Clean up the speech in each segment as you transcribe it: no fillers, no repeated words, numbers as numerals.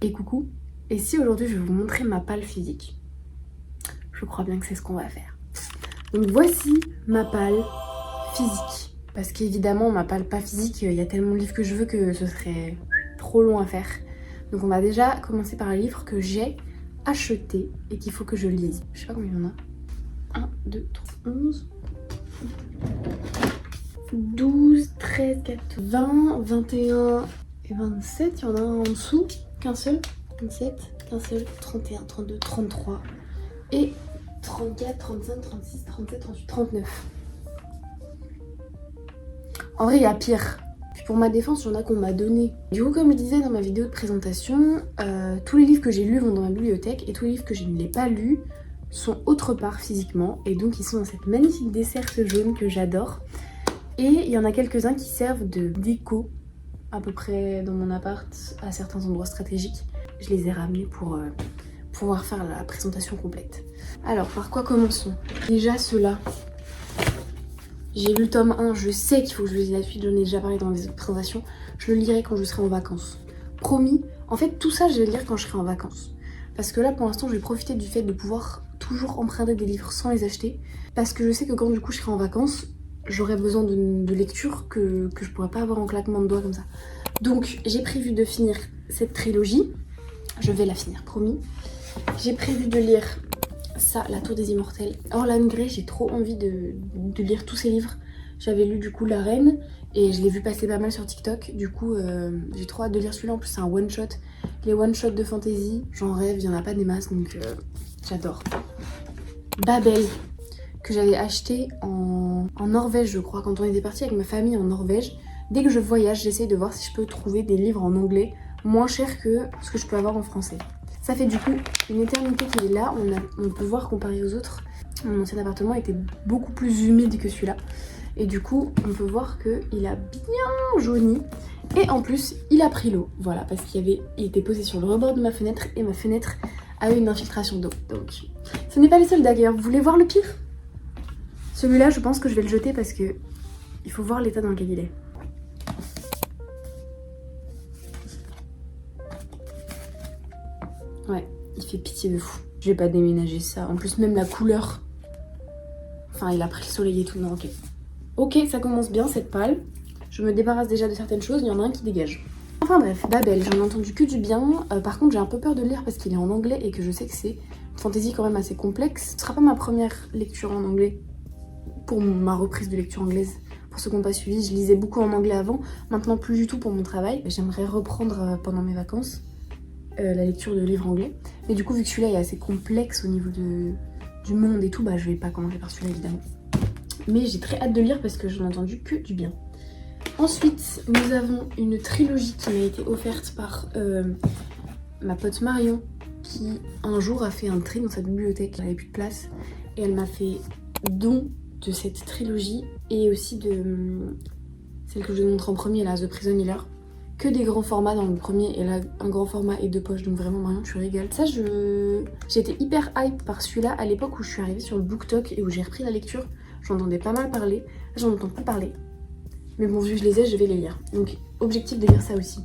Et coucou. Et si aujourd'hui je vais vous montrer ma palle physique? Je crois bien que c'est ce qu'on va faire. Donc voici ma palle physique. Parce qu'évidemment ma palle pas physique, il y a tellement de livres que je veux que ce serait trop long à faire. Donc on va déjà commencer par un livre que j'ai acheté et qu'il faut que je lise. Je sais pas combien il y en a. 1, 2, 3, 11, 12, 13, 14, 20, 21 et 27. Il y en a un en dessous, qu'un seul. 27, qu'un seul, 31, 32, 33 et 34, 35, 36, 37, 38, 39. En vrai, il y a pire. Puis pour ma défense, il y en a qu'on m'a donné. Du coup, comme je disais dans ma vidéo de présentation, tous les livres que j'ai lus vont dans ma bibliothèque et tous les livres que je ne l'ai pas lus sont autre part physiquement. Et donc, ils sont dans cette magnifique desserte jaune que j'adore. Et il y en a quelques-uns qui servent de déco à peu près dans mon appart à certains endroits stratégiques. Je les ai ramenés pour pouvoir faire la présentation complète. Alors, par quoi commençons? Déjà, ceux-là. J'ai lu le tome 1, je sais qu'il faut que je lise la suite, j'en ai déjà parlé dans les présentations. Je le lirai quand je serai en vacances. Promis. En fait, tout ça, je vais le lire quand je serai en vacances. Parce que là, pour l'instant, je vais profiter du fait de pouvoir toujours emprunter des livres sans les acheter. Parce que je sais que quand du coup je serai en vacances, j'aurai besoin de lecture que je pourrais pas avoir en claquement de doigts comme ça. Donc, j'ai prévu de finir cette trilogie. Je vais la finir, promis. J'ai prévu de lire ça, La Tour des Immortels. Orlan Grey, j'ai trop envie de lire tous ces livres. J'avais lu du coup La Reine et je l'ai vu passer pas mal sur TikTok. Du coup, j'ai trop hâte de lire celui-là. En plus, c'est un one-shot. Les one-shots de fantasy, j'en rêve, il n'y en a pas des masses, donc j'adore. Babel, que j'avais acheté en Norvège, je crois, quand on était parti avec ma famille en Norvège. Dès que je voyage, j'essaye de voir si je peux trouver des livres en anglais moins cher que ce que je peux avoir en français. Ça fait du coup une éternité qu'il est là, on peut voir comparé aux autres. Mon ancien appartement était beaucoup plus humide que celui-là. Et du coup, on peut voir qu'il a bien jauni. Et en plus, il a pris l'eau. Voilà, parce il était posé sur le rebord de ma fenêtre et ma fenêtre a eu une infiltration d'eau. Donc, ce n'est pas les seuls d'ailleurs. Vous voulez voir le pire? Celui-là, je pense que je vais le jeter parce que il faut voir l'état dans lequel il est. Ouais, il fait pitié de fou. Je vais pas déménager ça. En plus, même la couleur. Enfin, il a pris le soleil et tout. Non, ok. Ok, ça commence bien cette palle. Je me débarrasse déjà de certaines choses. Il y en a un qui dégage. Enfin bref, Babel, j'en ai entendu que du bien. Par contre, j'ai un peu peur de le lire parce qu'il est en anglais et que je sais que c'est une fantaisie quand même assez complexe. Ce sera pas ma première lecture en anglais pour ma reprise de lecture anglaise. Pour ceux qui n'ont pas suivi, je lisais beaucoup en anglais avant. Maintenant, plus du tout pour mon travail. J'aimerais reprendre pendant mes vacances la lecture de livres anglais. Mais du coup, vu que celui-là est assez complexe au niveau du monde et tout, bah je vais pas commencer par celui-là évidemment. Mais j'ai très hâte de lire parce que j'en ai entendu que du bien. Ensuite, nous avons une trilogie qui m'a été offerte par ma pote Marion, qui un jour a fait un tri dans sa bibliothèque. Elle n'avait plus de place et elle m'a fait don de cette trilogie et aussi de celle que je vous montre en premier, là, The Prison Healer. Que des grands formats dans le premier et là un grand format et 2 poches, donc vraiment Marion, tu régales. Ça, j'étais hyper hype par celui-là à l'époque où je suis arrivée sur le BookTok et où j'ai repris la lecture. J'entendais pas mal parler, là j'en entends plus parler. Mais bon, vu que je les ai, je vais les lire. Donc objectif de lire ça aussi.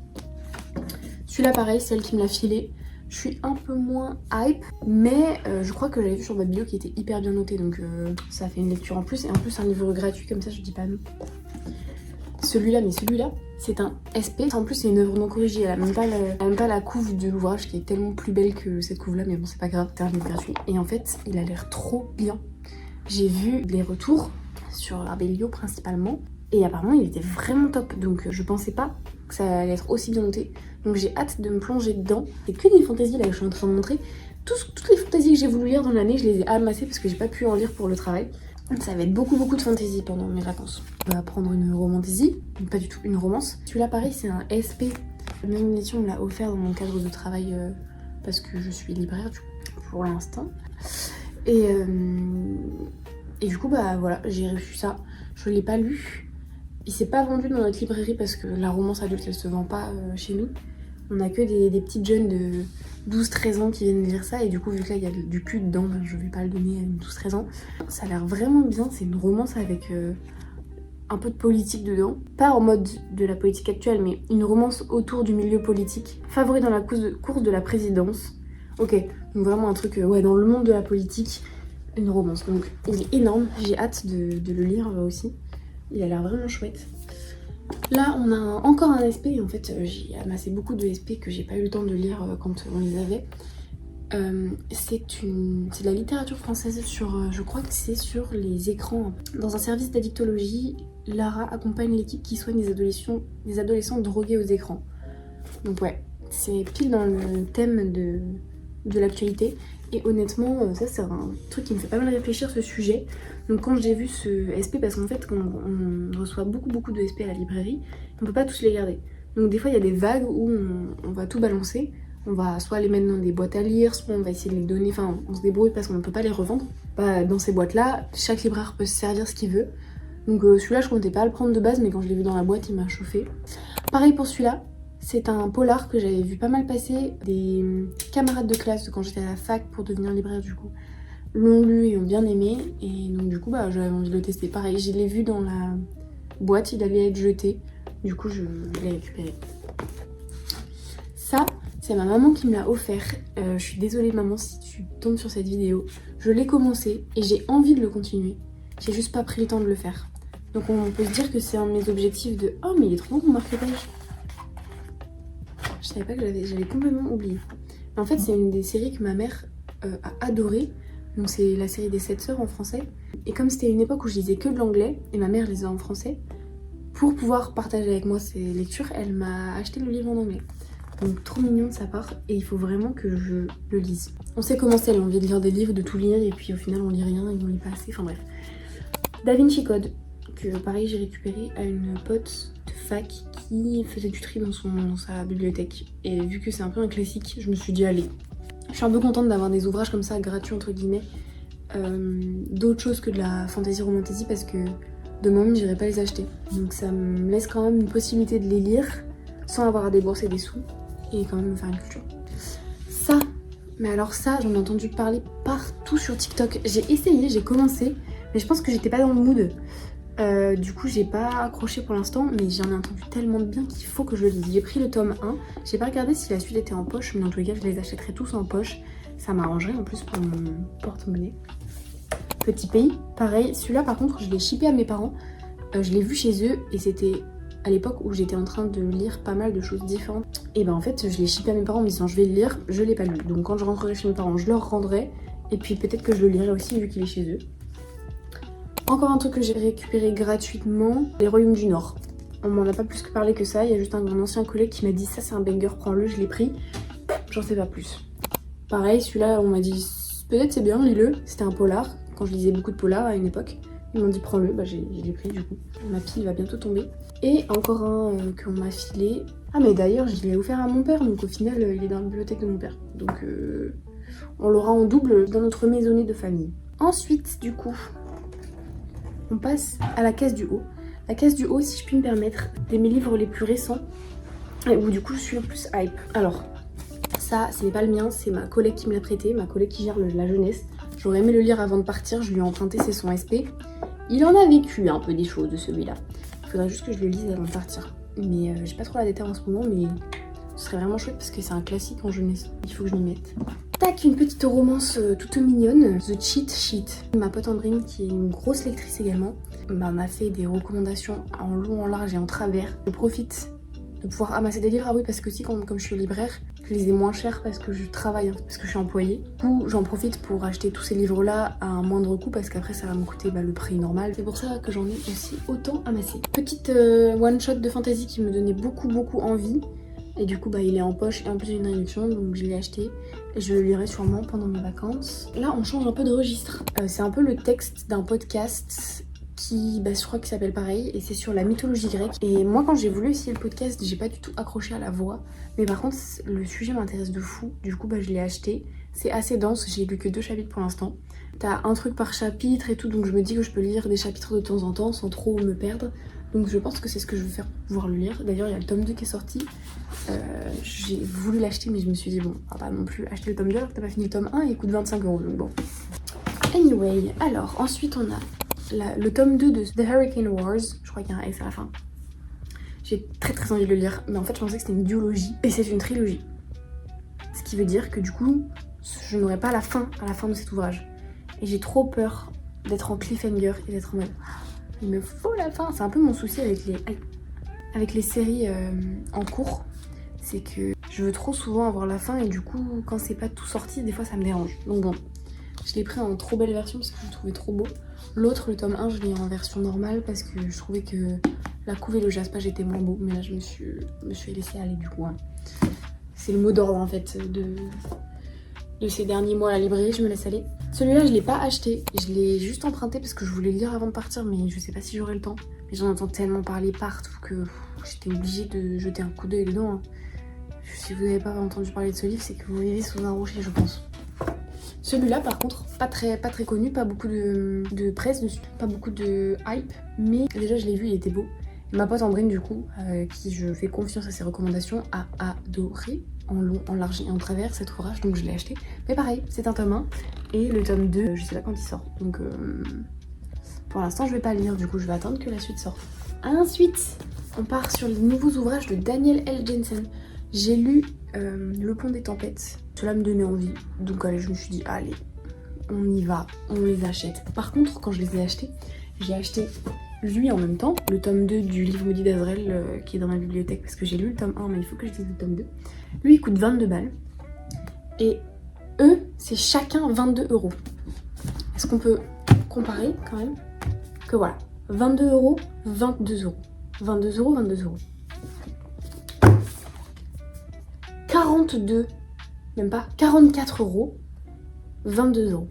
Celui-là pareil, c'est elle qui me l'a filé. Je suis un peu moins hype, mais je crois que j'avais vu sur ma bio qui était hyper bien noté, donc ça fait une lecture en plus. Et en plus un livre gratuit comme ça, je dis pas non. Celui-là, mais celui-là, c'est un SP. En plus, c'est une œuvre non corrigée. Elle a même pas la couve de l'ouvrage qui est tellement plus belle que cette couve-là. Mais bon, c'est pas grave, c'est un livre gratuit. Et en fait, il a l'air trop bien. J'ai vu les retours sur Arbelio principalement. Et apparemment, il était vraiment top. Donc, je pensais pas que ça allait être aussi bien noté. Donc, j'ai hâte de me plonger dedans. C'est que des fantaisies là que je suis en train de montrer. Toutes les fantaisies que j'ai voulu lire dans l'année, je les ai amassées parce que j'ai pas pu en lire pour le travail. Ça va être beaucoup de fantaisie pendant mes vacances. On va prendre une romantaisie, pas du tout une romance. Celui-là pareil, c'est un SP. La même édition me l'a offert dans mon cadre de travail parce que je suis libraire du coup, pour l'instant. Et du coup bah voilà, j'ai reçu ça. Je l'ai pas lu. Il s'est pas vendu dans notre librairie parce que la romance adulte elle se vend pas chez nous. On a que des petites jeunes de 12-13 ans qui viennent lire ça et du coup vu que là il y a du cul dedans, ben, je vais pas le donner à une 12-13 ans. Ça a l'air vraiment bien, c'est une romance avec un peu de politique dedans. Pas en mode de la politique actuelle, mais une romance autour du milieu politique. Favori dans la course de la présidence. Ok, donc vraiment un truc, ouais, dans le monde de la politique, une romance. Donc il est énorme, j'ai hâte de le lire aussi. Il a l'air vraiment chouette. Là, on a encore un SP. En fait, j'ai amassé beaucoup de SP que j'ai pas eu le temps de lire quand on les avait. C'est de la littérature française sur, je crois que c'est sur les écrans. Dans un service d'addictologie, Lara accompagne l'équipe qui soigne des adolescents drogués aux écrans. Donc ouais, c'est pile dans le thème de l'actualité. Et honnêtement, ça c'est un truc qui me fait pas mal réfléchir, ce sujet. Donc quand j'ai vu ce SP, parce qu'en fait quand on reçoit beaucoup de SP à la librairie, on peut pas tous les garder. Donc des fois il y a des vagues où on va tout balancer. On va soit les mettre dans des boîtes à lire, soit on va essayer de les donner, enfin on se débrouille parce qu'on ne peut pas les revendre. Bah, dans ces boîtes là, chaque libraire peut se servir ce qu'il veut. Donc celui-là je comptais pas le prendre de base, mais quand je l'ai vu dans la boîte il m'a chauffé. Pareil pour celui-là, c'est un polar que j'avais vu pas mal passer. Des camarades de classe de quand j'étais à la fac pour devenir libraire du coup l'ont lu et ont bien aimé. Et donc du coup bah, j'avais envie de le tester. Pareil, je l'ai vu dans la boîte, il allait être jeté. Du coup je l'ai récupéré. Ça, c'est ma maman qui me l'a offert. Je suis désolée maman si tu tombes sur cette vidéo. Je l'ai commencé et j'ai envie de le continuer. J'ai juste pas pris le temps de le faire. Donc on peut se dire que c'est un de mes objectifs de... Oh mais il est trop bon mon marque-page. Je savais pas que j'avais complètement oublié. En fait c'est une des séries que ma mère a adoré. Donc c'est la série des 7 sœurs en français. Et comme c'était une époque où je lisais que de l'anglais et ma mère lisait en français, pour pouvoir partager avec moi ses lectures, elle m'a acheté le livre en anglais. Donc trop mignon de sa part et il faut vraiment que je le lise. On sait comment c'est, elle a envie de lire des livres, de tout lire et puis au final on lit rien et on lit pas assez, enfin bref. Da Vinci Code, que pareil j'ai récupéré à une pote de fac qui faisait du tri dans sa bibliothèque. Et vu que c'est un peu un classique, je me suis dit allez. Je suis un peu contente d'avoir des ouvrages comme ça gratuits entre guillemets. D'autres choses que de la fantasy romantasy parce que de moi-même j'irai pas les acheter. Donc ça me laisse quand même une possibilité de les lire sans avoir à débourser des sous. Et quand même me faire une culture. Ça, mais alors ça, j'en ai entendu parler partout sur TikTok. J'ai essayé, j'ai commencé, mais je pense que j'étais pas dans le mood. Du coup, j'ai pas accroché pour l'instant, mais j'en ai entendu tellement de bien qu'il faut que je le lise. J'ai pris le tome 1, j'ai pas regardé si la suite était en poche, mais en tous les cas, je les achèterai tous en poche. Ça m'arrangerait en plus pour mon porte-monnaie. Petit Pays, pareil. Celui-là, par contre, je l'ai shippé à mes parents. Je l'ai vu chez eux et c'était... à l'époque où j'étais en train de lire pas mal de choses différentes. Et ben en fait je l'ai shippé à mes parents en me disant je vais le lire, je l'ai pas lu. Donc quand je rentrerai chez mes parents je leur rendrai et puis peut-être que je le lirai aussi vu qu'il est chez eux. Encore un truc que j'ai récupéré gratuitement, Les Royaumes du Nord. On m'en a pas plus que parlé que ça, il y a juste un ancien collègue qui m'a dit ça c'est un banger, prends-le, je l'ai pris. J'en sais pas plus. Pareil celui-là on m'a dit peut-être c'est bien, lis-le. C'était un polar, quand je lisais beaucoup de polars à une époque. Ils m'ont dit prends-le, bah je l'ai pris du coup. Ma pile va bientôt tomber. Et encore un qu'on m'a filé. Ah mais d'ailleurs je l'ai offert à mon père, donc au final il est dans la bibliothèque de mon père. Donc on l'aura en double dans notre maisonnée de famille. Ensuite du coup, on passe à la case du haut. La case du haut, si je puis me permettre, de mes livres les plus récents, où du coup je suis le plus hype. Alors, ça ce n'est pas le mien, c'est ma collègue qui me l'a prêté, ma collègue qui gère la jeunesse. J'aurais aimé le lire avant de partir, je lui ai emprunté, c'est son SP. Il en a vécu un peu des choses de celui-là. Il faudrait juste que je le lise avant de partir. Mais j'ai pas trop la déterre en ce moment, mais ce serait vraiment chouette parce que c'est un classique en jeunesse. Il faut que je m'y mette. Tac, une petite romance toute mignonne, The Cheat Sheet. Ma pote Andrine, qui est une grosse lectrice également, m'a fait des recommandations en long, en large et en travers. Je profite de pouvoir amasser des livres. Ah oui, parce que aussi, comme je suis libraire, je les ai moins chers parce que je travaille, parce que je suis employée. Du coup, j'en profite pour acheter tous ces livres-là à un moindre coût parce qu'après, ça va me coûter le prix normal. C'est pour ça que j'en ai aussi autant amassé. Petite one-shot de fantasy qui me donnait beaucoup envie. Et du coup, il est en poche et en plus, j'ai une réduction, donc je l'ai acheté. Et je le lirai sûrement pendant mes vacances. Là, on change un peu de registre. C'est un peu le texte d'un podcast qui, je crois qu'il s'appelle pareil, et c'est sur la mythologie grecque. Et moi, quand j'ai voulu essayer le podcast, j'ai pas du tout accroché à la voix. Mais par contre, le sujet m'intéresse de fou. Du coup, je l'ai acheté. C'est assez dense, j'ai lu que 2 chapitres pour l'instant. T'as un truc par chapitre et tout, donc je me dis que je peux lire des chapitres de temps en temps sans trop me perdre. Donc je pense que c'est ce que je vais faire pour pouvoir le lire. D'ailleurs, il y a le tome 2 qui est sorti. J'ai voulu l'acheter, mais je me suis dit, bon, on va pas non plus acheter le tome 2 alors que t'as pas fini le tome 1 et il coûte 25 €. Donc bon. Anyway, alors ensuite on a le tome 2 de The Hurricane Wars, je crois qu'il y a un S à la fin. J'ai très envie de le lire, mais en fait je pensais que c'était une duologie, et c'est une trilogie. Ce qui veut dire que du coup, je n'aurai pas la fin à la fin de cet ouvrage. Et j'ai trop peur d'être en cliffhanger et d'être en mode il me faut la fin. C'est un peu mon souci avec les séries en cours, c'est que je veux trop souvent avoir la fin et du coup quand c'est pas tout sorti, des fois ça me dérange. Donc bon, je l'ai pris en trop belle version parce que je le trouvais trop beau. L'autre, le tome 1, je l'ai en version normale parce que je trouvais que la couve et le jaspage étaient moins beaux, mais là je me suis laissée aller du coup. Hein. C'est le mot d'ordre en fait de ces derniers mois à la librairie, je me laisse aller. Celui-là, je l'ai pas acheté, je l'ai juste emprunté parce que je voulais le lire avant de partir, mais je sais pas si j'aurai le temps. Mais j'en entends tellement parler partout que j'étais obligée de jeter un coup d'œil dedans. Hein. Si vous n'avez pas entendu parler de ce livre, c'est que vous vivez sous un rocher, je pense. Celui-là, par contre, pas très connu, pas beaucoup de presse dessus, pas beaucoup de hype, mais déjà je l'ai vu, il était beau. Et ma pote Andrine, du coup, qui je fais confiance à ses recommandations, a adoré en long, en large et en travers cet ouvrage, donc je l'ai acheté. Mais pareil, c'est un tome 1 et le tome 2, je sais pas quand il sort. Donc pour l'instant, je vais pas le lire, du coup, je vais attendre que la suite sorte. Ensuite, on part sur les nouveaux ouvrages de Daniel L. Jensen. J'ai lu Le Pont des Tempêtes. Cela me donnait envie, donc allez, je me suis dit, allez, on y va, on les achète. Par contre, quand je les ai achetés, j'ai acheté lui en même temps, le tome 2 du livre maudit d'Azraël qui est dans ma bibliothèque parce que j'ai lu le tome 1 mais il faut que je lise le tome 2. Lui il coûte 22 balles et eux c'est chacun 22 €. Est-ce qu'on peut comparer quand même que voilà, 22 €, 22 €. 22 €, 22 €. 42, même pas, 44 €, 22 €.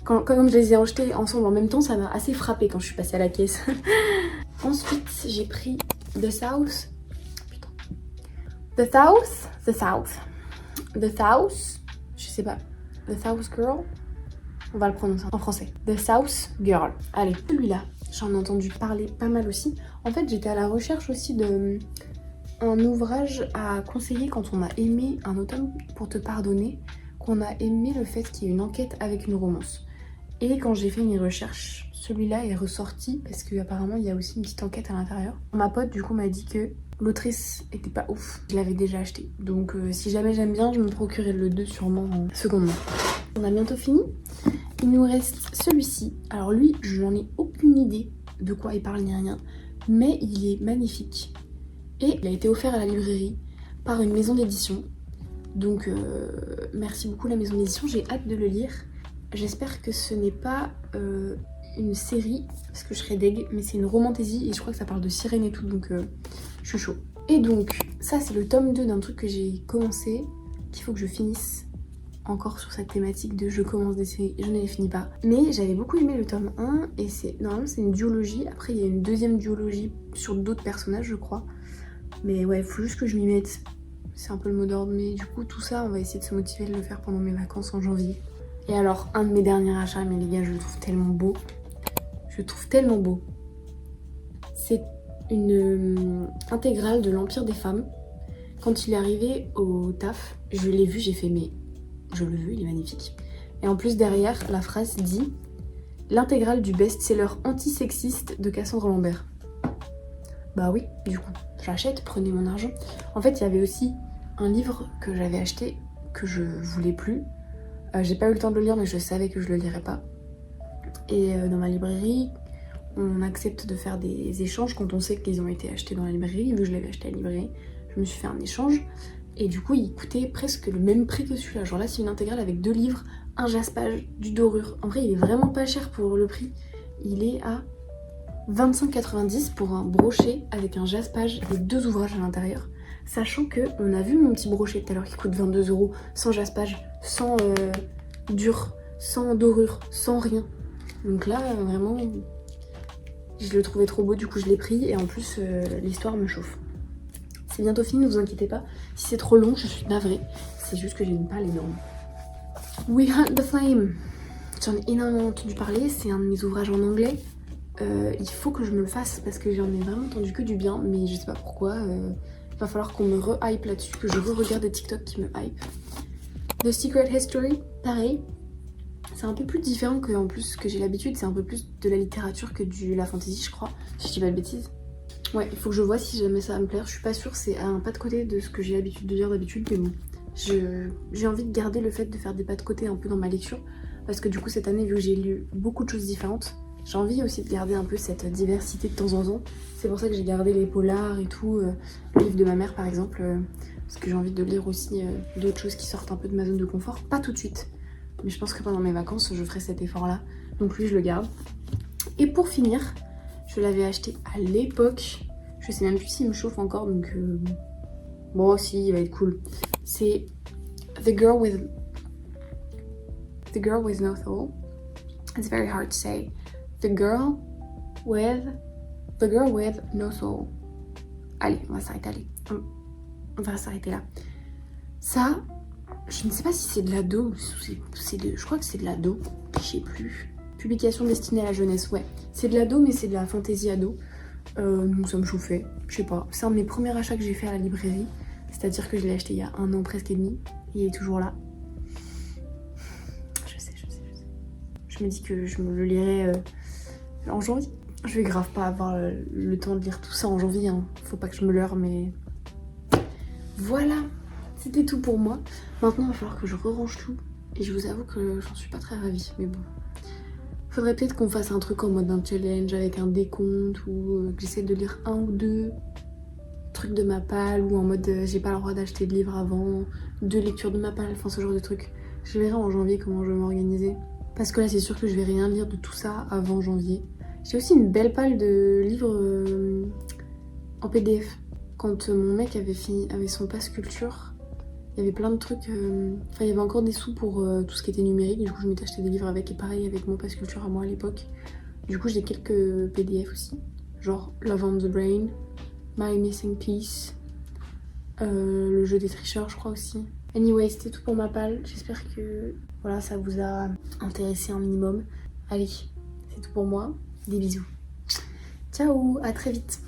Comme je les ai achetés ensemble en même temps, ça m'a assez frappé quand je suis passée à la caisse. Ensuite, j'ai pris The South. Putain. The South, je sais pas. The South Girl. On va le prononcer en français. The South Girl. Allez, celui-là, j'en ai entendu parler pas mal aussi. En fait, j'étais à la recherche aussi de un ouvrage à conseiller quand on a aimé Un automne pour te pardonner, qu'on a aimé le fait qu'il y ait une enquête avec une romance. Et quand j'ai fait mes recherches, celui-là est ressorti parce qu'apparemment il y a aussi une petite enquête à l'intérieur. Ma pote du coup m'a dit que l'autrice était pas ouf, je l'avais déjà acheté. Donc si jamais j'aime bien, je me procurerai le 2 sûrement en seconde main. On a bientôt fini. Il nous reste celui-ci. Alors lui, je n'en ai aucune idée de quoi il parle ni rien, mais il est magnifique. Et il a été offert à la librairie par une maison d'édition. Donc merci beaucoup la maison d'édition, j'ai hâte de le lire. J'espère que ce n'est pas une série, parce que je serais deg, mais c'est une romantaisie et je crois que ça parle de sirène et tout, donc je suis chaud. Et donc, ça c'est le tome 2 d'un truc que j'ai commencé, qu'il faut que je finisse encore sur cette thématique de je commence des séries et je ne les finis pas. Mais j'avais beaucoup aimé le tome 1 et normalement c'est une duologie, après il y a une deuxième duologie sur d'autres personnages je crois. Mais ouais, il faut juste que je m'y mette, c'est un peu le mot d'ordre, mais du coup tout ça on va essayer de se motiver de le faire pendant mes vacances en janvier. Et alors, un de mes derniers achats, mais les gars, je le trouve tellement beau. Je le trouve tellement beau. C'est une intégrale de l'Empire des femmes. Quand il est arrivé au taf, je l'ai vu, j'ai fait mais je le veux, il est magnifique. Et en plus derrière, la phrase dit l'intégrale du best-seller antisexiste de Cassandre Lambert. Bah oui, du coup, j'achète, prenez mon argent. En fait, il y avait aussi un livre que j'avais acheté que je voulais plus. J'ai pas eu le temps de le lire, mais je savais que je le lirais pas. Et dans ma librairie, on accepte de faire des échanges quand on sait qu'ils ont été achetés dans la librairie. Vu que je l'avais acheté à la librairie, je me suis fait un échange. Et du coup, il coûtait presque le même prix que celui-là. Genre là, c'est une intégrale avec 2 livres, un jaspage, du dorure. En vrai, il est vraiment pas cher pour le prix. Il est à 25,90 pour un brochet avec un jaspage et 2 ouvrages à l'intérieur. Sachant que on a vu mon petit brochet tout à l'heure qui coûte 22 €, sans jaspage, sans dur, sans dorure, sans rien. Donc là, vraiment, je le trouvais trop beau, du coup je l'ai pris et en plus l'histoire me chauffe. C'est bientôt fini, ne vous inquiétez pas. Si c'est trop long, je suis navrée. C'est juste que j'ai une palle énorme. We Hunt the Flame. J'en ai énormément entendu parler, c'est un de mes ouvrages en anglais. Il faut que je me le fasse parce que j'en ai vraiment entendu que du bien, mais je sais pas pourquoi. Va falloir qu'on me re-hype là-dessus, que je re-regarde des TikTok qui me hype. The Secret History, pareil. C'est un peu plus différent que en plus que j'ai l'habitude, c'est un peu plus de la littérature que de la fantasy je crois, si je dis pas de bêtises. Ouais, il faut que je vois si jamais ça va me plaire, je suis pas sûre, c'est un pas de côté de ce que j'ai l'habitude de lire d'habitude, mais bon. J'ai envie de garder le fait de faire des pas de côté un peu dans ma lecture, parce que du coup cette année, vu que j'ai lu beaucoup de choses différentes, j'ai envie aussi de garder un peu cette diversité de temps en temps. C'est pour ça que j'ai gardé les polars et tout, le livre de ma mère par exemple, parce que j'ai envie de lire aussi d'autres choses qui sortent un peu de ma zone de confort, pas tout de suite. Mais je pense que pendant mes vacances, je ferai cet effort-là. Donc lui, je le garde. Et pour finir, je l'avais acheté à l'époque. Je sais même plus s'il me chauffe encore, donc... Bon, si, il va être cool. C'est The Girl with No Soul. It's very hard to say. The Girl with No Soul. Allez, on va s'arrêter, allez. On va s'arrêter là. Ça... Je ne sais pas si c'est de l'ado, je crois que c'est de l'ado, je sais plus. Publication destinée à la jeunesse, ouais. C'est de l'ado, mais c'est de la fantaisie ado. Donc ça me chauffait, je sais pas. C'est un de mes premiers achats que j'ai fait à la librairie. C'est-à-dire que je l'ai acheté il y a 1 an presque et demi. Il est toujours là. Je sais. Je me dis que je me le lirai en janvier. Je vais grave pas avoir le temps de lire tout ça en janvier, hein. Faut pas que je me leurre, mais... Voilà. C'était tout pour moi. Maintenant, il va falloir que je range tout. Et je vous avoue que j'en suis pas très ravie. Mais bon. Faudrait peut-être qu'on fasse un truc en mode un challenge avec un décompte ou que j'essaie de lire 1 ou 2 trucs de ma palle ou en mode j'ai pas le droit d'acheter de livres avant, 2 lectures de ma palle, enfin ce genre de trucs. Je verrai en janvier comment je vais m'organiser. Parce que là, c'est sûr que je vais rien lire de tout ça avant janvier. J'ai aussi une belle palle de livres en PDF. Quand mon mec avait son pass culture, il y avait plein de trucs, enfin il y avait encore des sous pour tout ce qui était numérique, du coup je m'étais acheté des livres avec, et pareil avec mon pass culture à moi à l'époque. Du coup j'ai quelques PDF aussi, genre Love on the Brain, My Missing Piece, le jeu des tricheurs je crois aussi. Anyway, c'était tout pour ma palle, j'espère que voilà, ça vous a intéressé un minimum. Allez, c'est tout pour moi, des bisous. Ciao, à très vite.